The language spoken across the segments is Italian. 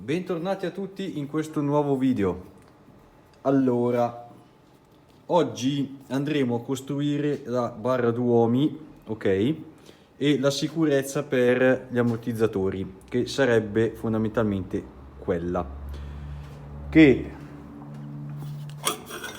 Bentornati a tutti in questo nuovo video. Allora, oggi andremo a costruire la barra d'uomi, ok? E la sicurezza per gli ammortizzatori, che sarebbe fondamentalmente quella che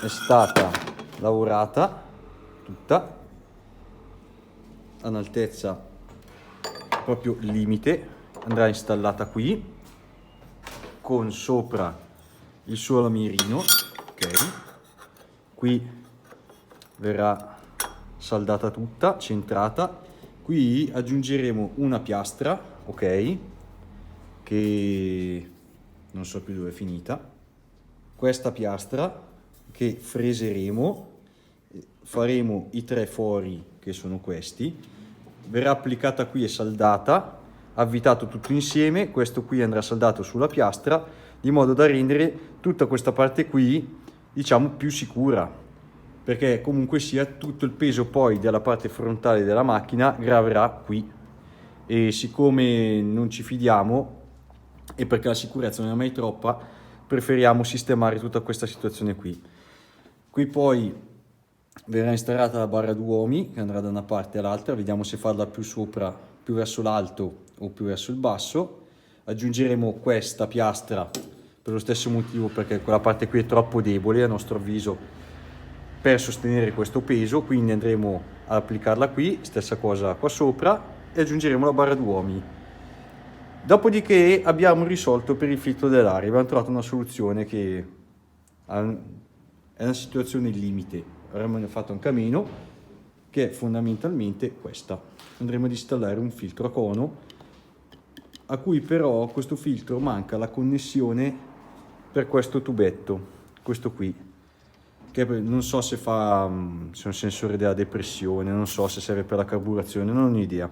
è stata lavorata tutta a un'altezza proprio limite, andrà installata qui con sopra il suo lamirino, ok? Qui verrà saldata tutta, centrata. Qui aggiungeremo una piastra, ok? Che non so più dove è finita. Questa piastra che freseremo, faremo i tre fori che sono questi, verrà applicata qui e saldata, avvitato tutto insieme. Questo qui andrà saldato sulla piastra di modo da rendere tutta questa parte qui, diciamo, più sicura, perché comunque sia tutto il peso poi della parte frontale della macchina graverà qui, e siccome non ci fidiamo e perché la sicurezza non è mai troppa, preferiamo sistemare tutta questa situazione qui. Qui poi verrà installata la barra d'uomi che andrà da una parte all'altra, vediamo se farla più sopra, più verso l'alto o più verso il basso. Aggiungeremo questa piastra per lo stesso motivo, perché quella parte qui è troppo debole a nostro avviso per sostenere questo peso, quindi andremo ad applicarla qui, stessa cosa qua sopra, e aggiungeremo la barra d'uomi. Dopodiché abbiamo risolto per il filtro dell'aria, abbiamo trovato una soluzione che è una situazione limite, avremmo fatto anche a meno, che è fondamentalmente questa. Andremo ad installare un filtro a cono, a cui però questo filtro manca la connessione per questo tubetto, questo qui, che non so se fa se è un sensore della depressione, non so se serve per la carburazione, non ho idea,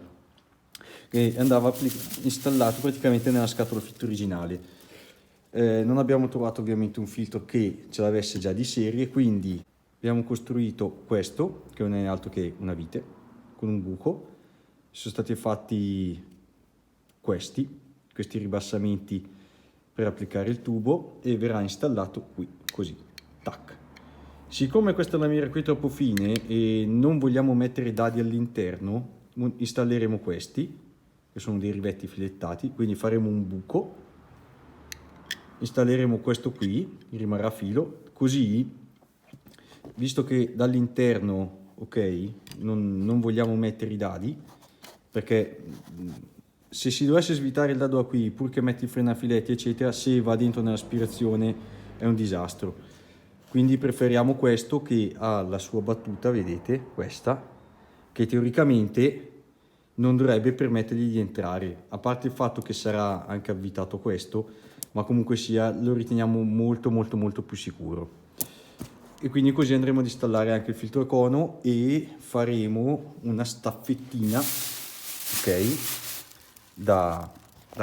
che andava installato praticamente nella scatola filtro originale. Non abbiamo trovato ovviamente un filtro che ce l'avesse già di serie, quindi abbiamo costruito questo, che non è altro che una vite con un buco. Sono stati fatti questi ribassamenti per applicare il tubo, e verrà installato qui, così, tac. Siccome questa lamiera qui è troppo fine e non vogliamo mettere dadi all'interno, installeremo questi, che sono dei rivetti filettati, quindi faremo un buco, installeremo questo qui, rimarrà a filo, così, visto che dall'interno, ok, non vogliamo mettere i dadi, perché se si dovesse svitare il dado da qui, pur che metti il freno a filetti eccetera, se va dentro nell'aspirazione è un disastro. Quindi preferiamo questo, che ha la sua battuta, vedete, questa, che teoricamente non dovrebbe permettergli di entrare, a parte il fatto che sarà anche avvitato questo, ma comunque sia lo riteniamo molto più sicuro. E quindi così andremo ad installare anche il filtro a cono e faremo una staffettina, ok, da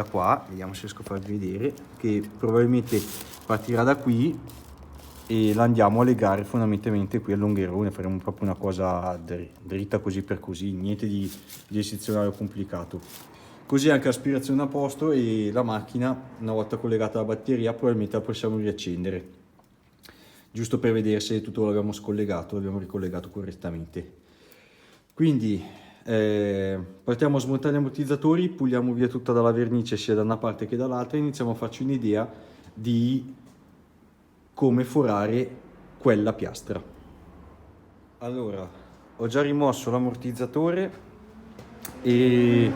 qua, vediamo se riesco a farvi vedere, che probabilmente partirà da qui e la andiamo a legare fondamentalmente qui all'ongherone. Faremo proprio una cosa dritta così per così, niente di eccezionale o complicato. Così anche l'aspirazione a posto, e la macchina, una volta collegata alla batteria, probabilmente la possiamo riaccendere, giusto per vedere se tutto l'abbiamo scollegato, l'abbiamo ricollegato correttamente. Quindi partiamo a smontare gli ammortizzatori, puliamo via tutta dalla vernice sia da una parte che dall'altra, e iniziamo a farci un'idea di come forare quella piastra. Allora, ho già rimosso l'ammortizzatore e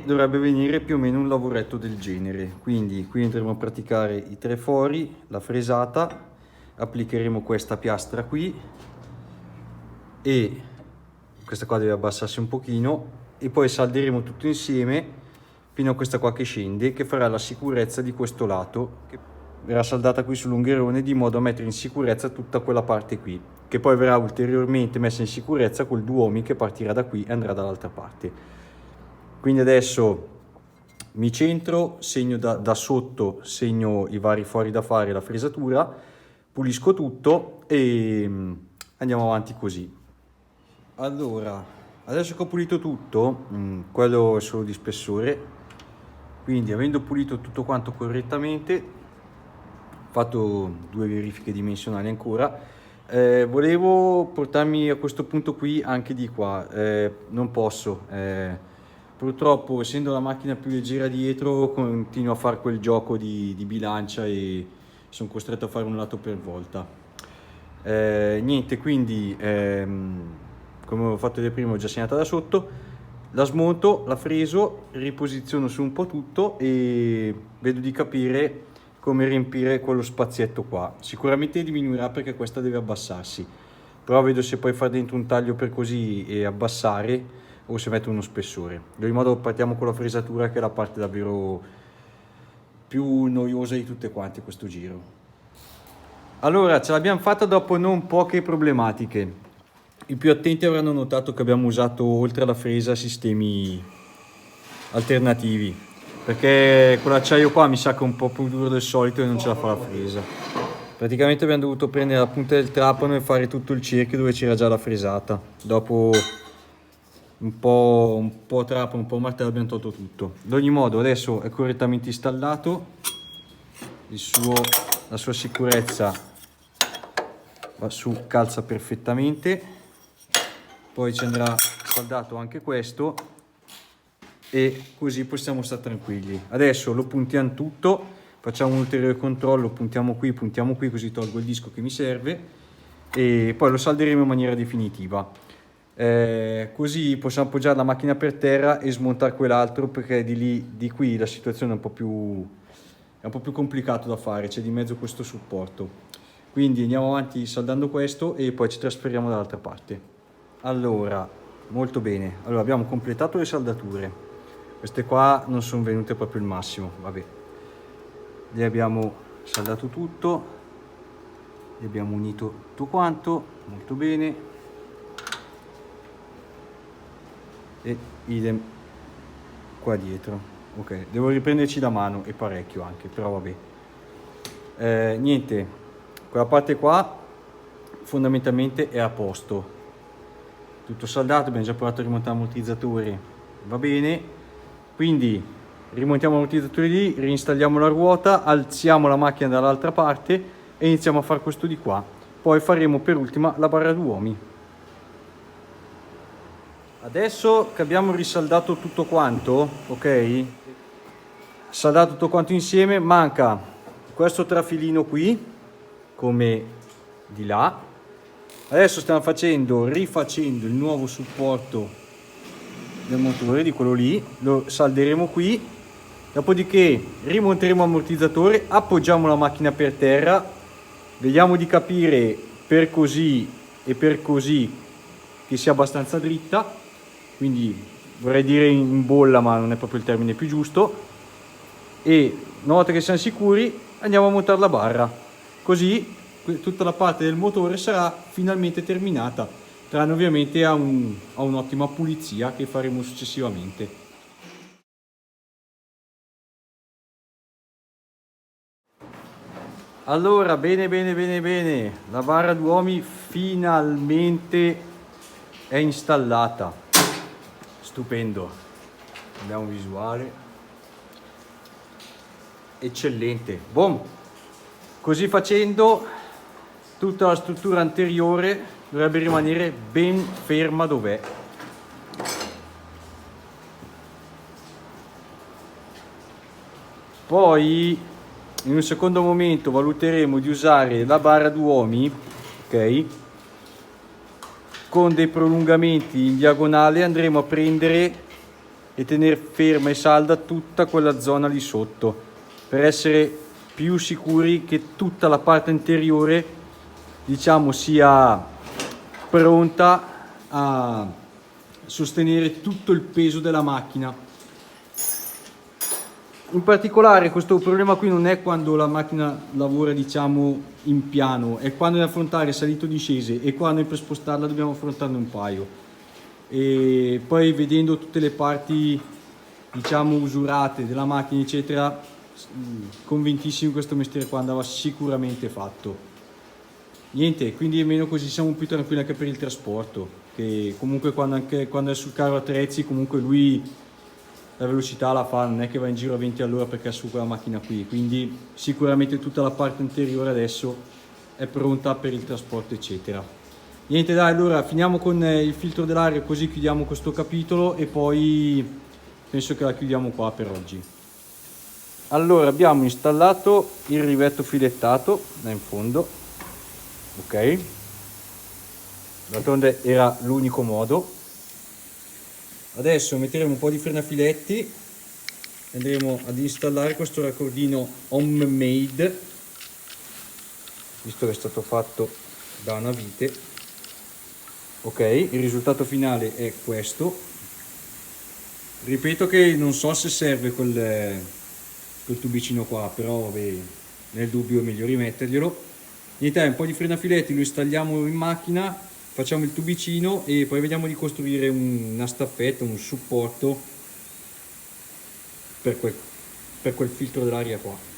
dovrebbe venire più o meno un lavoretto del genere. Quindi qui andremo a praticare i tre fori, la fresata, applicheremo questa piastra qui, e questa qua deve abbassarsi un pochino, e poi salderemo tutto insieme fino a questa qua che scende, che farà la sicurezza di questo lato, che verrà saldata qui sull'ungherone di modo a mettere in sicurezza tutta quella parte qui, che poi verrà ulteriormente messa in sicurezza col duomi che partirà da qui e andrà dall'altra parte. Quindi adesso mi centro, segno da sotto, segno i vari fori da fare, la fresatura, pulisco tutto e andiamo avanti così. Allora, adesso che ho pulito tutto, quello è solo di spessore, Quindi, avendo pulito tutto quanto correttamente, fatto 2 verifiche dimensionali ancora, volevo portarmi a questo punto qui anche di qua, non posso, purtroppo essendo la macchina più leggera dietro continuo a fare quel gioco di bilancia e sono costretto a fare un lato per volta. Niente, quindi come ho fatto vedere prima, ho già segnata da sotto, la smonto, la freso, riposiziono su un po' tutto e vedo di capire come riempire quello spazietto qua. Sicuramente diminuirà perché questa deve abbassarsi, però vedo se poi far dentro un taglio per così e abbassare o se metto uno spessore. Ad ogni modo partiamo con la fresatura, che è la parte davvero più noiosa di tutte quante questo giro. Allora, ce l'abbiamo fatta dopo non poche problematiche. I più attenti avranno notato che abbiamo usato, oltre alla fresa, sistemi alternativi, perché quell'acciaio qua mi sa che è un po' più duro del solito e non ce la fa la fresa. Praticamente abbiamo dovuto prendere la punta del trapano e fare tutto il cerchio dove c'era già la fresata. Dopo un po' trapano, un po' martello, abbiamo tolto tutto. Ad ogni modo adesso è correttamente installato, la sua sicurezza va su, calza perfettamente. Poi ci andrà saldato anche questo e così possiamo stare tranquilli. Adesso lo puntiamo tutto, facciamo un ulteriore controllo, puntiamo qui, così tolgo il disco che mi serve e poi lo salderemo in maniera definitiva. Così possiamo appoggiare la macchina per terra e smontare quell'altro, perché di qui la situazione è un po' più complicato da fare, c'è di mezzo questo supporto. Quindi andiamo avanti saldando questo e poi ci trasferiamo dall'altra parte. Allora, molto bene, allora abbiamo completato le saldature, queste qua non sono venute proprio il massimo, vabbè, le abbiamo saldato tutto, le abbiamo unito tutto quanto, molto bene, e idem qua dietro. Ok, devo riprenderci da mano e parecchio anche, però vabbè. Niente, quella parte qua fondamentalmente è a posto, tutto saldato, abbiamo già provato a rimontare ammortizzatori, va bene, quindi rimontiamo l'ammortizzatore lì, reinstalliamo la ruota, alziamo la macchina dall'altra parte e iniziamo a fare questo di qua. Poi faremo per ultima la barra d'uomi. Adesso che abbiamo risaldato tutto quanto, ok, saldato tutto quanto insieme, manca questo trafilino qui come di là. Adesso stiamo rifacendo il nuovo supporto del motore, di quello lì, lo salderemo qui, dopodiché rimonteremo l'ammortizzatore, appoggiamo la macchina per terra, vediamo di capire per così e per così che sia abbastanza dritta, quindi vorrei dire in bolla ma non è proprio il termine più giusto, e una volta che siamo sicuri andiamo a montare la barra, così tutta la parte del motore sarà finalmente terminata, tranne ovviamente a un'ottima pulizia che faremo successivamente. Allora, bene, la barra d'uomi finalmente è installata, stupendo, abbiamo visuale, eccellente, boom. Così facendo tutta la struttura anteriore dovrebbe rimanere ben ferma dov'è. Poi in un secondo momento valuteremo di usare la barra d'uomi, ok, con dei prolungamenti in diagonale, andremo a prendere e tenere ferma e salda tutta quella zona lì sotto, per essere più sicuri che tutta la parte anteriore, diciamo, sia pronta a sostenere tutto il peso della macchina. In particolare questo problema qui non è quando la macchina lavora, diciamo, in piano, è quando deve affrontare salite o discese, e qua noi per spostarla dobbiamo affrontarne un paio. E poi vedendo tutte le parti, diciamo, usurate della macchina eccetera, convintissimo che questo mestiere qua andava sicuramente fatto. Niente, quindi almeno così siamo più tranquilli anche per il trasporto, che comunque quando è sul carro attrezzi, comunque lui la velocità la fa, non è che va in giro a 20 all'ora perché ha su quella macchina qui, quindi sicuramente tutta la parte anteriore adesso è pronta per il trasporto eccetera. Niente, dai, allora finiamo con il filtro dell'aria, così chiudiamo questo capitolo e poi penso che la chiudiamo qua per oggi. Allora, abbiamo installato il rivetto filettato là in fondo, ok, d'altronde era l'unico modo. Adesso metteremo un po' di frenafiletti e andremo ad installare questo raccordino homemade, visto che è stato fatto da una vite. Ok, il risultato finale è questo. Ripeto che non so se serve quel tubicino qua, però vabbè, nel dubbio è meglio rimetterglielo. Niente, un po' di frenafiletti lo installiamo in macchina, facciamo il tubicino e poi vediamo di costruire una staffetta, un supporto per quel filtro dell'aria qua.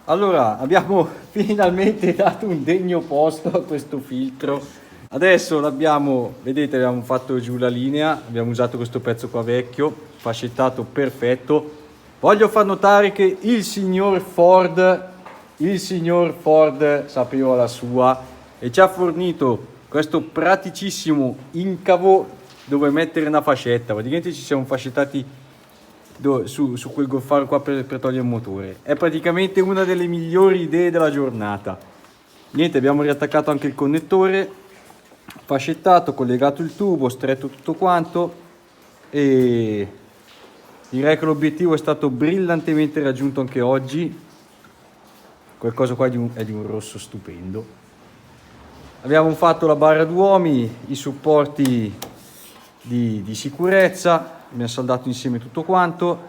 Allora, abbiamo finalmente dato un degno posto a questo filtro. Adesso l'abbiamo, vedete, abbiamo fatto giù la linea, abbiamo usato questo pezzo qua vecchio, fascettato perfetto. Voglio far notare che il signor Ford sapeva la sua e ci ha fornito questo praticissimo incavo dove mettere una fascetta. Praticamente ci siamo fascettati su quel goffaro qua per togliere il motore. È praticamente una delle migliori idee della giornata. Niente, abbiamo riattaccato anche il connettore, fascettato, collegato il tubo, stretto tutto quanto e direi che l'obiettivo è stato brillantemente raggiunto anche oggi. Qualcosa qua è di un rosso stupendo. Abbiamo fatto la barra d'uomi, i supporti di sicurezza, abbiamo saldato insieme tutto quanto.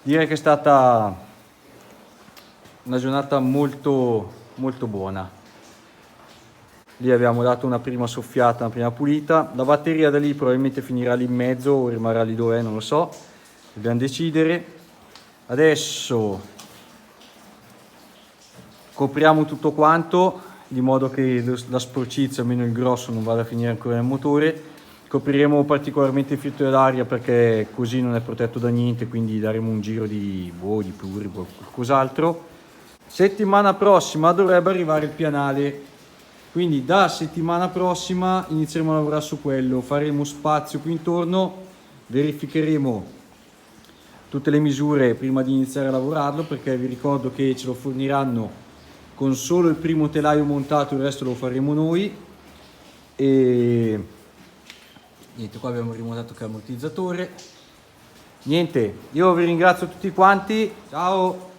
Direi che è stata una giornata molto molto buona. Lì abbiamo dato una prima soffiata, una prima pulita. La batteria da lì probabilmente finirà lì in mezzo o rimarrà lì dov'è, non lo so, dobbiamo decidere. Adesso copriamo tutto quanto di modo che la sporcizia, almeno il grosso, non vada a finire ancora nel motore. Copriremo particolarmente il filtro dell'aria perché così non è protetto da niente, quindi daremo un giro di pluri, qualcos'altro. Settimana prossima dovrebbe arrivare il pianale, quindi da settimana prossima inizieremo a lavorare su quello, faremo spazio qui intorno, verificheremo tutte le misure prima di iniziare a lavorarlo, perché vi ricordo che ce lo forniranno con solo il primo telaio montato, il resto lo faremo noi. E niente, qua abbiamo rimontato anche l'ammortizzatore. Niente, io vi ringrazio tutti quanti, ciao!